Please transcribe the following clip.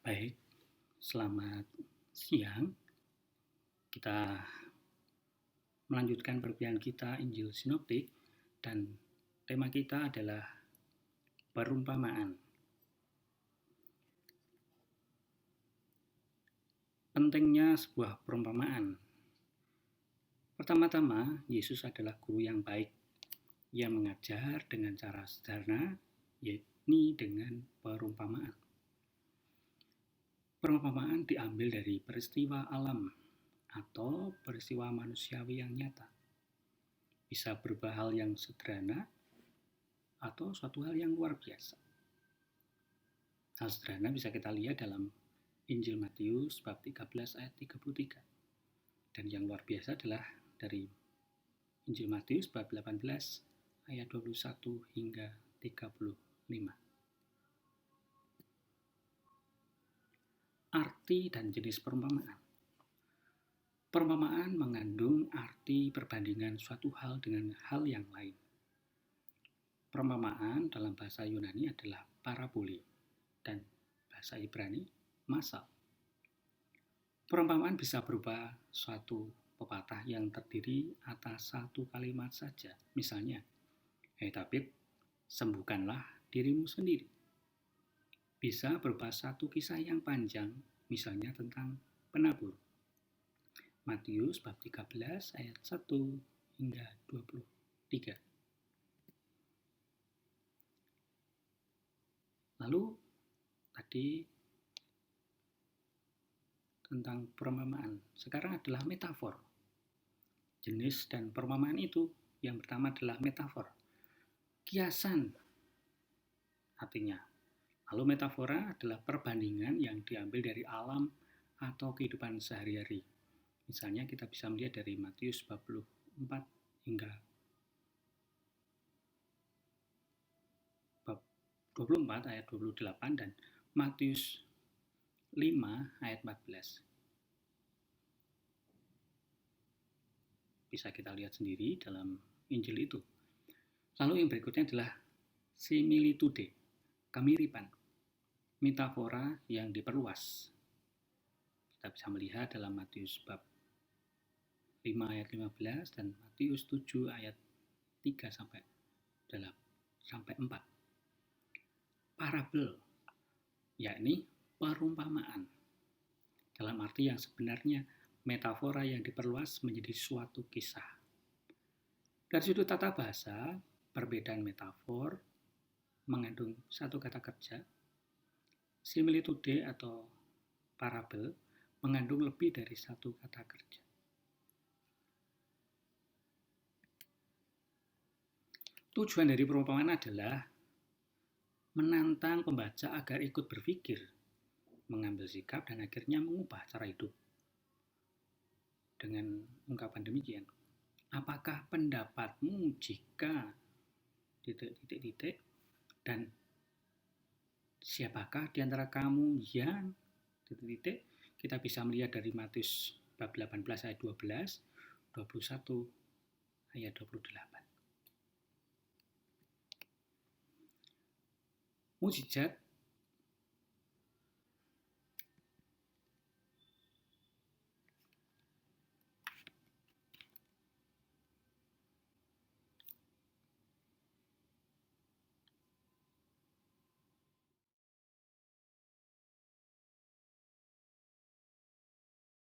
Baik, selamat siang. Kita melanjutkan perkuliahan kita Injil Sinoptik dan tema kita adalah perumpamaan. Pentingnya sebuah perumpamaan. Pertama-tama, Yesus adalah guru yang baik. Ia mengajar dengan cara sederhana, yakni dengan perumpamaan. Perumpamaan diambil dari peristiwa alam atau peristiwa manusiawi yang nyata. Bisa berupa hal yang sederhana atau suatu hal yang luar biasa. Hal sederhana bisa kita lihat dalam Injil Matius bab 13 ayat 33. Dan yang luar biasa adalah dari Injil Matius bab 18 ayat 21 hingga 35. Arti dan jenis perumpamaan. Perumpamaan mengandung arti perbandingan suatu hal dengan hal yang lain. Perumpamaan dalam bahasa Yunani adalah parabole dan bahasa Ibrani masal. Perumpamaan bisa berupa suatu pepatah yang terdiri atas satu kalimat saja. Misalnya, "Hei Tabib, sembuhkanlah dirimu sendiri." Bisa berupa satu kisah yang panjang, misalnya tentang penabur. Matius bab 13 ayat 1 hingga 23. Lalu tadi tentang perumpamaan. Sekarang adalah metafor. Jenis dan perumpamaan itu yang pertama adalah metafor. Kiasan artinya. Lalu metafora adalah perbandingan yang diambil dari alam atau kehidupan sehari-hari. Misalnya kita bisa melihat dari Matius 24 hingga bab 24 ayat 28 dan Matius 5 ayat 14. Bisa kita lihat sendiri dalam Injil itu. Lalu yang berikutnya adalah similitude, kemiripan. Metafora yang diperluas. Kita bisa melihat dalam Matius bab 5 ayat 15 dan Matius 7 ayat 3 sampai 4. Parabel, yakni perumpamaan. Dalam arti yang sebenarnya metafora yang diperluas menjadi suatu kisah. Dari sudut tata bahasa, perbedaan metafor mengandung satu kata kerja. Similitude atau parabel mengandung lebih dari satu kata kerja. Tujuan dari perumpamaan adalah menantang pembaca agar ikut berpikir, mengambil sikap, dan akhirnya mengubah cara hidup. Dengan ungkapan demikian, apakah pendapatmu jika titik-titik dan siapakah di antara kamu yang titik-titik? Kita bisa melihat dari Matius bab 18 ayat 12, 21 ayat 28. Mukjizat